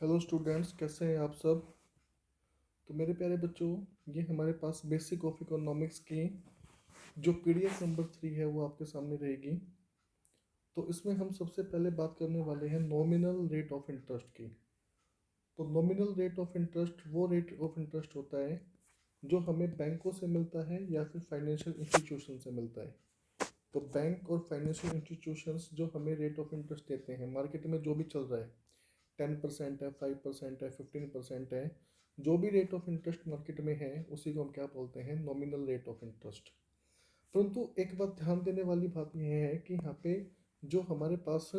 Hello students, कैसे हैं आप सब। तो मेरे प्यारे बच्चों, ये हमारे पास बेसिक ऑफ इकोनॉमिक्स की जो पीडीएफ नंबर 3 है वो आपके सामने रहेगी। तो इसमें हम सबसे पहले बात करने वाले हैं नॉमिनल रेट ऑफ इंटरेस्ट की। तो नॉमिनल रेट ऑफ इंटरेस्ट वो रेट ऑफ इंटरेस्ट होता है जो हमें बैंकों से मिलता है या फिर फाइनेंशियल इंस्टीट्यूशन से मिलता है। तो बैंक और फाइनेंशियल इंस्टीट्यूशंस जो हमें रेट ऑफ इंटरेस्ट देते हैं, मार्केट में जो भी चल रहा है, 10% है, 5% है, 15% है, जो भी रेट ऑफ इंटरेस्ट मार्केट में है उसी को हम क्या बोलते हैं, नॉमिनल रेट ऑफ इंटरेस्ट। परंतु एक बात ध्यान देने वाली बात यह है कि यहाँ पे जो हमारे पास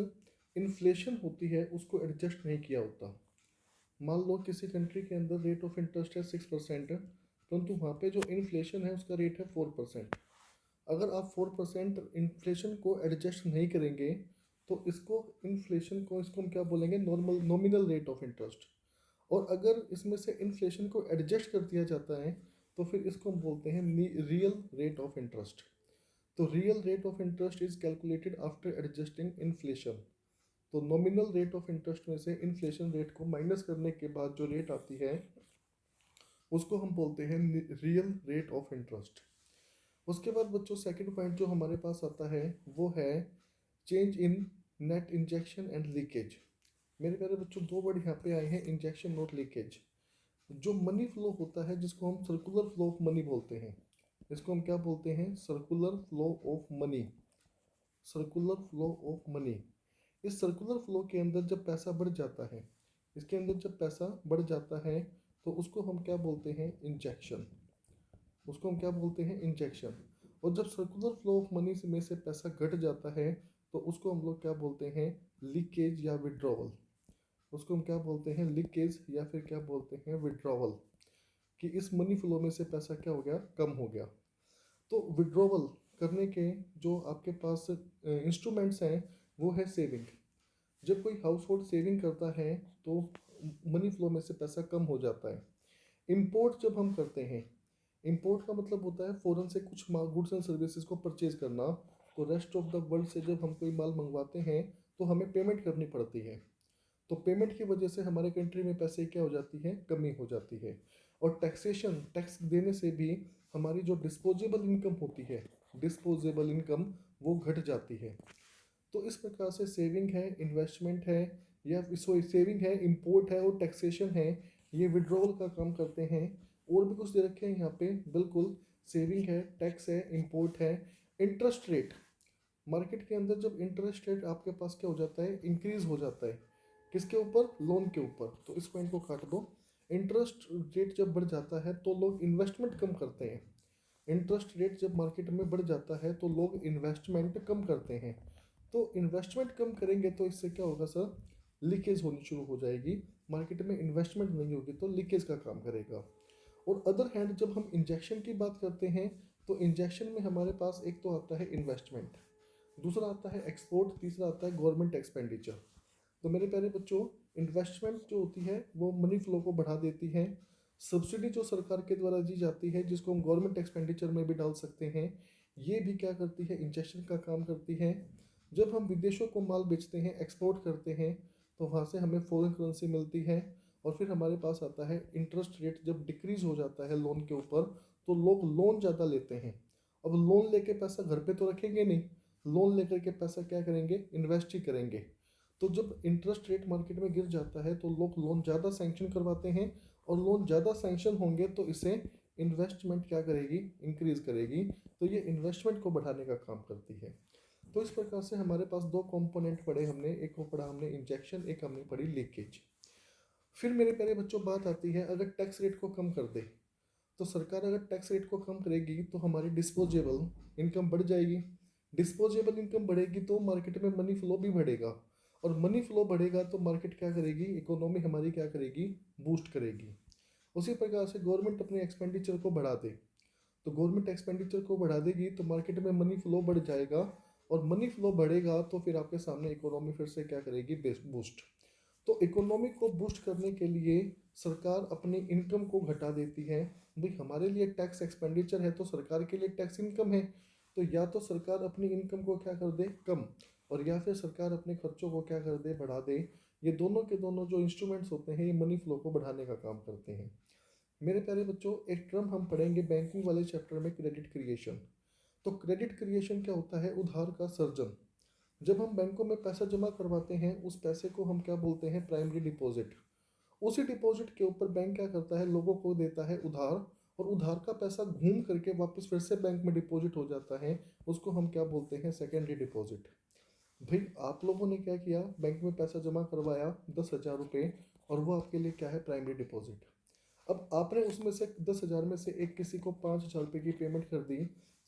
इन्फ्लेशन होती है उसको एडजस्ट नहीं किया होता। मान लो किसी कंट्री के अंदर रेट ऑफ इंटरेस्ट है 6%, परंतु वहाँ पे जो इन्फ्लेशन है उसका रेट है 4%। अगर आप 4% इन्फ्लेशन को एडजस्ट नहीं करेंगे तो इसको हम क्या बोलेंगे, normal nominal rate of interest. और अगर इसमें से इन्फ्लेशन को एडजस्ट कर दिया जाता है तो फिर इसको हम बोलते हैं रियल रेट ऑफ इंटरेस्ट। तो real rate of interest is calculated after adjusting inflation. तो नॉमिनल रेट ऑफ इंटरेस्ट में से इन्फ्लेशन रेट को माइनस करने के बाद जो रेट आती है उसको हम बोलते हैं रियल रेट ऑफ इंटरेस्ट। उसके बाद बच्चों सेकंड पॉइंट जो हमारे पास आता है वो है change in net injection and leakage. मेरे प्यारे बच्चों, दो वर्ड यहाँ पे आए हैं, इंजेक्शन और लीकेज। जो मनी फ्लो होता है जिसको हम सर्कुलर फ्लो ऑफ मनी बोलते हैं, इसको हम क्या बोलते हैं, circular flow of money. Circular flow of money. इस सर्कुलर फ्लो के अंदर जब पैसा बढ़ जाता है, इसके अंदर जब पैसा बढ़ जाता है तो उसको हम क्या बोलते हैं, इंजेक्शन। उसको हम क्या बोलते हैं, इंजेक्शन। और जब सर्कुलर फ्लो ऑफ मनी में से पैसा घट जाता है तो उसको हम लोग क्या बोलते हैं, लीकेज या विड्रॉवल। उसको हम क्या बोलते हैं, लीकेज या फिर क्या बोलते हैं, विड्रॉवल। कि इस मनी फ्लो में से पैसा क्या हो गया, कम हो गया। तो विड्रॉवल करने के जो आपके पास इंस्ट्रूमेंट्स हैं वो है सेविंग। जब कोई हाउस होल्ड सेविंग करता है तो मनी फ्लो में से पैसा कम हो जाता है। इंपोर्ट जब हम करते हैं, इंपोर्ट का मतलब होता है फॉरेन से कुछ गुड्स एंड सर्विसेज को परचेज करना। तो रेस्ट ऑफ द वर्ल्ड से जब हम कोई माल मंगवाते हैं तो हमें पेमेंट करनी पड़ती है। तो पेमेंट की वजह से हमारे कंट्री में पैसे क्या हो जाती है, कमी हो जाती है। और टैक्सेशन, टैक्स देने से भी हमारी जो डिस्पोजेबल इनकम होती है, डिस्पोजेबल इनकम वो घट जाती है। तो इस प्रकार से सेविंग है, इन्वेस्टमेंट है, या सॉरी सेविंग है, इंपोर्ट है और टैक्सेशन है, ये विड्रॉवल का काम करते हैं। और भी कुछ दे रखे हैं यहाँ पे, बिल्कुल। सेविंग है, टैक्स है, इंपोर्ट है, इंटरेस्ट रेट। मार्केट के अंदर जब इंटरेस्ट रेट आपके पास क्या हो जाता है, इंक्रीज हो जाता है, किसके ऊपर, लोन के ऊपर। तो इस पॉइंट को काट दो। इंटरेस्ट रेट जब बढ़ जाता है तो लोग इन्वेस्टमेंट कम करते हैं। इंटरेस्ट रेट जब मार्केट में बढ़ जाता है तो लोग इन्वेस्टमेंट कम करते हैं। तो इन्वेस्टमेंट कम करेंगे तो इससे क्या होगा सर, लीकेज होनी शुरू हो जाएगी। मार्केट में इन्वेस्टमेंट नहीं होगी तो लीकेज का काम करेगा। और अदर हैंड जब हम इंजेक्शन की बात करते हैं तो इंजेक्शन में हमारे पास एक तो आता है इन्वेस्टमेंट, दूसरा आता है एक्सपोर्ट, तीसरा आता है गवर्नमेंट एक्सपेंडिचर। तो मेरे प्यारे बच्चों, इन्वेस्टमेंट जो होती है वो मनी फ्लो को बढ़ा देती है। सब्सिडी जो सरकार के द्वारा दी जाती है जिसको हम गवर्नमेंट एक्सपेंडिचर में भी डाल सकते हैं, ये भी क्या करती है, इंजेक्शन का काम करती है। जब हम विदेशों को माल बेचते हैं, एक्सपोर्ट करते हैं, तो वहाँ से हमें फॉरेन करेंसी मिलती है। और फिर हमारे पास आता है इंटरेस्ट रेट जब डिक्रीज हो जाता है लोन के ऊपर, तो लोग लोन ज़्यादा लेते हैं। अब लोन लेके पैसा घर पे तो रखेंगे नहीं, लोन लेकर के पैसा क्या करेंगे, इन्वेस्ट ही करेंगे। तो जब इंटरेस्ट रेट मार्केट में गिर जाता है तो लोग लोन ज़्यादा सैंक्शन करवाते हैं। और लोन ज़्यादा सैंक्शन होंगे तो इससे इन्वेस्टमेंट क्या करेगी, इंक्रीज करेगी। तो ये इन्वेस्टमेंट को बढ़ाने का काम करती है। तो इस प्रकार से हमारे पास दो कंपोनेंट पढ़े हमने, एक को पढ़ा हमने इंजेक्शन, एक हमने पढ़ी लीकेज। फिर मेरे प्यारे बच्चों बात आती है, अगर टैक्स रेट को कम कर दे तो सरकार अगर टैक्स रेट को कम करेगी तो हमारी डिस्पोजेबल इनकम बढ़ जाएगी। डिस्पोजेबल इनकम बढ़ेगी तो मार्केट में मनी फ्लो भी बढ़ेगा। और मनी फ्लो बढ़ेगा तो मार्केट क्या करेगी, इकोनॉमी हमारी क्या करेगी, बूस्ट करेगी। उसी प्रकार से गवर्नमेंट अपने एक्सपेंडिचर को बढ़ा दे, तो गवर्नमेंट एक्सपेंडिचर को बढ़ा देगी तो मार्केट में मनी फ्लो बढ़ जाएगा। और मनी फ्लो बढ़ेगा तो फिर आपके सामने इकोनॉमी फिर से क्या करेगी, बूस्ट। तो इकोनॉमी को बूस्ट करने के लिए सरकार अपनी इनकम को घटा देती है। भाई हमारे लिए टैक्स एक्सपेंडिचर है तो सरकार के लिए टैक्स इनकम है। तो या तो सरकार अपनी इनकम को क्या कर दे, कम, और या फिर सरकार अपने खर्चों को क्या कर दे, बढ़ा दे। ये दोनों के दोनों जो इंस्ट्रूमेंट्स होते हैं ये मनी फ्लो को बढ़ाने का काम करते हैं। मेरे प्यारे बच्चों, एक टर्म हम पढ़ेंगे बैंकिंग वाले चैप्टर में, क्रेडिट क्रिएशन। तो क्रेडिट क्रिएशन क्या होता है? उधार का सर्जन। जब हम बैंकों में पैसा जमा करवाते हैं उस पैसे को हम क्या बोलते हैं? Primary deposit. उसी डिपॉजिट के ऊपर बैंक क्या करता है? लोगों को देता है उधार, और उधार का पैसा घूम करके वापस फिर से बैंक में डिपॉजिट हो जाता है। उसको हम क्या बोलते हैं? Secondary deposit. भाई आप लोगों ने क्या किया? बैंक में पैसा जमा करवाया 10,000 रुपये, और वो आपके लिए क्या है? Primary deposit. अब आपने उसमें से 10,000 में से एक किसी को 5,000 रुपये की पेमेंट कर दी।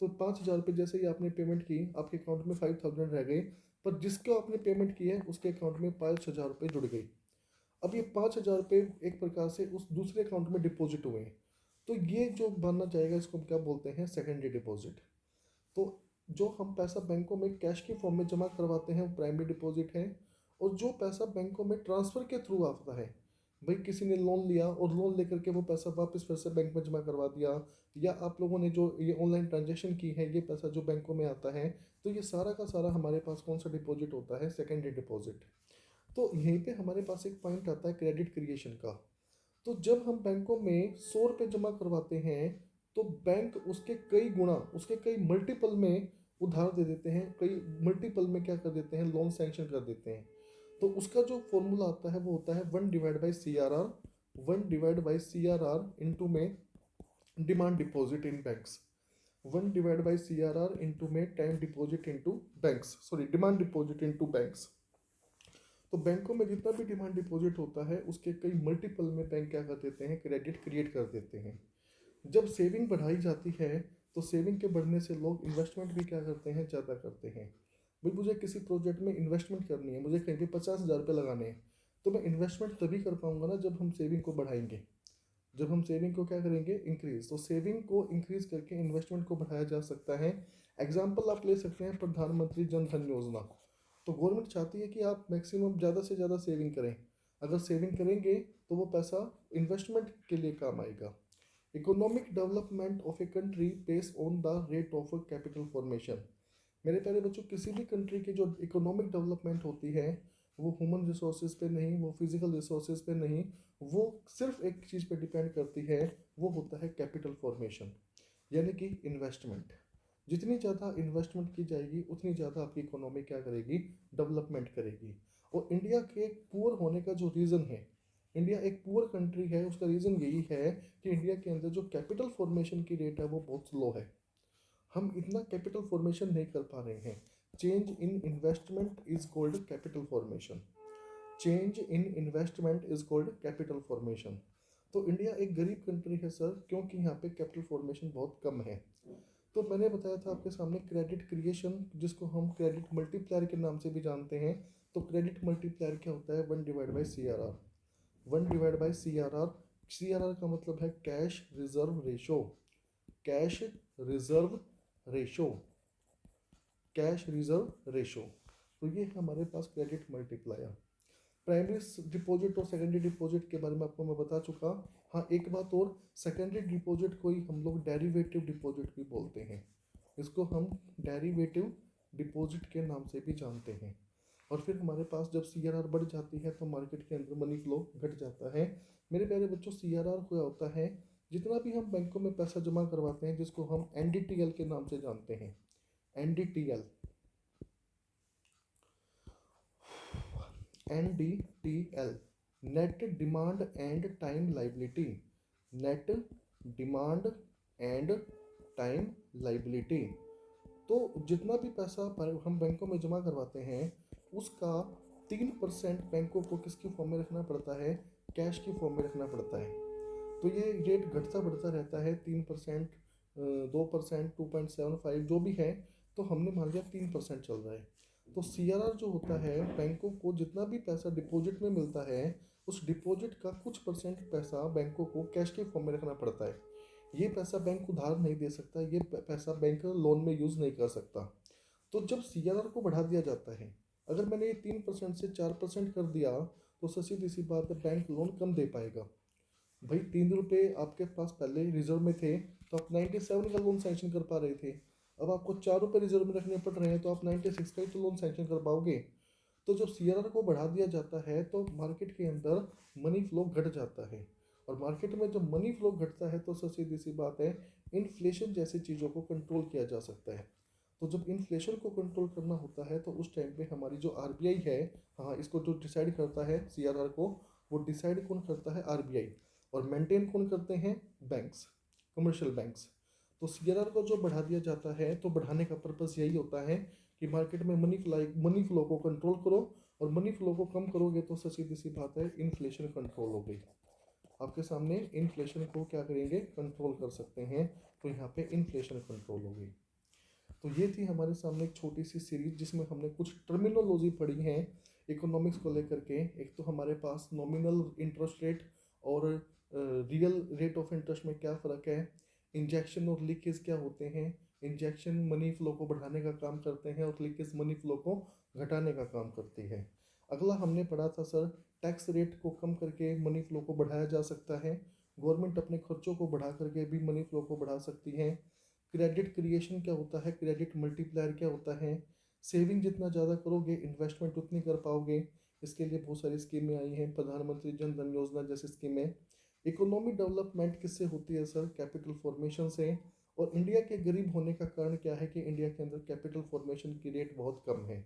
तो 5,000 रुपये जैसे ही आपने पेमेंट की, आपके अकाउंट में 5,000 रह गए। पर जिसको आपने पेमेंट की है उसके अकाउंट में 5,000 रुपये जुड़ गई। अब ये 5,000 रुपये एक प्रकार से उस दूसरे अकाउंट में डिपॉजिट हुए हैं। तो ये जो बनना चाहेगा इसको हम क्या बोलते हैं? Secondary deposit. तो जो हम पैसा बैंकों में कैश के फॉर्म में जमा करवाते हैं वो प्राइमरी डिपॉजिट है। और जो पैसा बैंकों में ट्रांसफ़र के थ्रू आता है, भाई किसी ने लोन लिया और लोन लेकर के वो पैसा वापस फिर से बैंक में जमा करवा दिया, या आप लोगों ने जो ये ऑनलाइन ट्रांजेक्शन की है, ये पैसा जो बैंकों में आता है, तो ये सारा का सारा हमारे पास कौन सा डिपॉजिट होता है? Secondary deposit. तो यहीं पे हमारे पास एक पॉइंट आता है क्रेडिट क्रिएशन का। तो जब हम बैंकों में 100 रुपये जमा करवाते हैं, तो बैंक उसके कई गुना, उसके कई मल्टीपल में उधार दे देते हैं, कई मल्टीपल में क्या कर देते हैं? लोन सैंक्शन कर देते हैं। तो उसका जो फॉर्मूला आता है वो होता है 1/CRR। 1/CRR इंटू में demand deposit in banks. 1/CRR into में time deposit into banks, sorry demand deposit into banks. तो बैंकों में जितना भी डिमांड डिपॉजिट होता है उसके कई मल्टीपल में बैंक क्या कर देते हैं? क्रेडिट क्रिएट कर देते हैं। जब सेविंग बढ़ाई जाती है तो सेविंग के बढ़ने से लोग इन्वेस्टमेंट भी क्या करते हैं? ज़्यादा करते हैं। भाई मुझे किसी प्रोजेक्ट में इन्वेस्टमेंट करनी है, मुझे कहीं पे 50,000 रुपये लगाने हैं, तो मैं इन्वेस्टमेंट तभी कर पाऊंगा ना जब हम सेविंग को बढ़ाएंगे। जब हम सेविंग को क्या करेंगे? इंक्रीज। तो सेविंग को इंक्रीज करके इन्वेस्टमेंट को बढ़ाया जा सकता है। एग्जाम्पल आप ले सकते हैं प्रधानमंत्री जन धन योजना। तो गवर्नमेंट चाहती है कि आप मैक्सिमम ज़्यादा से ज़्यादा सेविंग करें। अगर सेविंग करेंगे तो वो पैसा इन्वेस्टमेंट के लिए काम आएगा। Economic development of a country based on the rate of capital formation. मेरे प्यारे बच्चों, किसी भी कंट्री की जो इकोनॉमिक डेवलपमेंट होती है वो ह्यूमन रिसोर्सेज पे नहीं, वो फिजिकल रिसोर्सेज पे नहीं, वो सिर्फ एक चीज़ पे डिपेंड करती है, वो होता है कैपिटल फॉर्मेशन, यानी कि इन्वेस्टमेंट। जितनी ज़्यादा इन्वेस्टमेंट की जाएगी उतनी ज़्यादा आपकी इकोनॉमी क्या करेगी? डेवलपमेंट करेगी। और इंडिया के पुअर होने का जो रीज़न है, इंडिया एक पुअर कंट्री है, उसका रीज़न यही है कि इंडिया के अंदर जो कैपिटल फॉर्मेशन की रेट है वो बहुत स्लो है। हम इतना कैपिटल फॉर्मेशन नहीं कर पा रहे हैं। Change in investment is called capital formation. Change in investment is called capital formation. तो इंडिया एक गरीब कंट्री है सर, क्योंकि यहाँ पे कैपिटल फॉर्मेशन बहुत कम है। तो मैंने बताया था आपके सामने क्रेडिट क्रिएशन, जिसको हम क्रेडिट मल्टीप्लायर के नाम से भी जानते हैं। तो क्रेडिट मल्टीप्लायर क्या होता है? 1/CRR। 1/CRR। CRR का मतलब है cash reserve ratio. Cash reserve ratio. Cash reserve ratio. तो ये है हमारे पास क्रेडिट मल्टीप्लायर। प्राइमरी डिपॉजिट और सेकेंडरी डिपॉजिट के बारे में आपको मैं बता चुका। हाँ, एक बात और, सेकेंडरी डिपॉजिट को ही हम लोग डेरिवेटिव डिपॉजिट भी बोलते हैं। इसको हम डेरिवेटिव डिपॉजिट के नाम से भी जानते हैं। और फिर हमारे पास जब CRR बढ़ जाती है तो मार्केट के अंदर मनी फ्लो घट जाता है। मेरे प्यारे बच्चों, CRR क्या होता है? जितना भी हम बैंकों में पैसा जमा करवाते हैं, जिसको हम NDTL के नाम से जानते हैं। NDTL। NDTL, net demand and time liability. Net demand and time liability. तो जितना भी पैसा हम बैंकों में जमा करवाते हैं उसका 3% बैंकों को किसकी फॉर्म में रखना पड़ता है? कैश की फॉर्म में रखना पड़ता है। तो ये रेट घटता बढ़ता रहता है। 3%, 2%, 2.75 जो भी है। तो हमने मान लिया 3% चल रहा है। तो CRR जो होता है, बैंकों को जितना भी पैसा डिपॉजिट में मिलता है उस डिपॉजिट का कुछ परसेंट पैसा बैंकों को कैश के फॉर्म में रखना पड़ता है। ये पैसा बैंक उधार नहीं दे सकता, ये पैसा बैंक लोन में यूज़ नहीं कर सकता। तो जब CRR को बढ़ा दिया जाता है, अगर मैंने ये 3% से 4% कर दिया, तो सीधी सी बात है बैंक लोन कम दे पाएगा। भाई 3 रुपये आपके पास पहले रिजर्व में थे तो आप 97 का लोन सैंक्शन कर पा रहे थे। अब आपको 4 रुपये रिजर्व में रखने पड़ रहे हैं तो आप 96 का ही तो लोन सैंक्शन कर पाओगे। तो जब सीआरआर को बढ़ा दिया जाता है तो मार्केट के अंदर मनी फ्लो घट जाता है, और मार्केट में जब मनी फ्लो घटता है तो सबसे सीधी सी बात है, इन्फ्लेशन जैसी चीज़ों को कंट्रोल किया जा सकता है। तो जब इन्फ्लेशन को कंट्रोल करना होता है तो उस टाइम पे हमारी जो आरबीआई है, हाँ, इसको जो डिसाइड करता है सीआरआर को, वो डिसाइड कौन करता है, आरबीआई। और मेंटेन कौन करते हैं, बैंक्स, कमर्शियल बैंक्स। तो सीआरआर को जो बढ़ा दिया जाता है तो बढ़ाने का पर्पस यही होता है कि मार्केट में मनी फ्लो को कंट्रोल करो, और मनी फ्लो को कम करोगे तो सीधी सी बात है, इन्फ्लेशन कंट्रोल हो गई। आपके सामने इन्फ्लेशन को क्या करेंगे, कंट्रोल कर सकते हैं। तो यहाँ पे इन्फ्लेशन कंट्रोल हो गई। तो ये थी हमारे सामने एक छोटी सी सीरीज जिसमें हमने कुछ टर्मिनोलॉजी पढ़ी है इकोनॉमिक्स को लेकर के। एक तो हमारे पास नॉमिनल इंटरेस्ट रेट और रियल रेट ऑफ इंटरेस्ट में क्या फ़र्क है, इंजेक्शन और लीकेज क्या होते हैं। इंजेक्शन मनी फ्लो को बढ़ाने का काम करते हैं और लीकेज मनी फ्लो को घटाने का काम करती है। अगला हमने पढ़ा था सर, टैक्स रेट को कम करके मनी फ्लो को बढ़ाया जा सकता है। गवर्नमेंट अपने खर्चों को बढ़ा करके भी मनी फ्लो को बढ़ा सकती है। क्रेडिट क्रिएशन क्या होता है, क्रेडिट मल्टीप्लायर क्या होता है, सेविंग जितना ज़्यादा करोगे इन्वेस्टमेंट उतनी कर पाओगे। इसके लिए बहुत सारी स्कीमें आई हैं, प्रधानमंत्री जन धन योजना जैसी स्कीमें। इकोनॉमिक डेवलपमेंट किससे होती है सर, कैपिटल फॉर्मेशन से। और इंडिया के गरीब होने का कारण क्या है कि इंडिया के अंदर कैपिटल फॉर्मेशन की रेट बहुत कम है।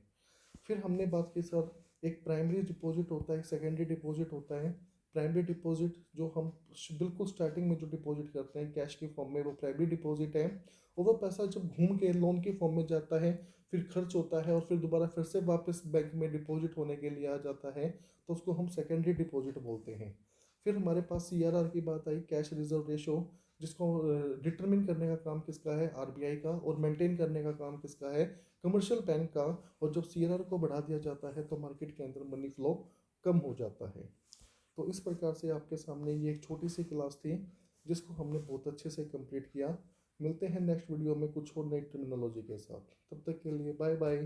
फिर हमने बात की सर, एक प्राइमरी डिपॉजिट होता है, एक सेकेंडरी डिपॉजिट होता है। प्राइमरी डिपॉजिट जो हम बिल्कुल स्टार्टिंग में जो डिपॉजिट करते हैं कैश के फॉर्म में, वो प्राइमरी डिपॉजिट है। और वो पैसा जब घूम के लोन के फॉर्म में जाता है, फिर खर्च होता है और फिर दोबारा फिर से वापस बैंक में डिपॉजिट होने के लिए आ जाता है, तो उसको हम सेकेंडरी डिपॉजिट बोलते हैं। फिर हमारे पास सीआरआर की बात आई, कैश रिजर्व रेशो, जिसको डिटरमिन करने का काम किसका है, आरबीआई का, और मेंटेन करने का काम किसका है, कमर्शियल बैंक का। और जब सीआरआर को बढ़ा दिया जाता है तो मार्केट के अंदर मनी फ्लो कम हो जाता है। तो इस प्रकार से आपके सामने ये एक छोटी सी क्लास थी जिसको हमने बहुत अच्छे से कंप्लीट किया। मिलते हैं नेक्स्ट वीडियो में कुछ और नई टर्मिनोलॉजी के साथ, तब तक के लिए बाय बाय।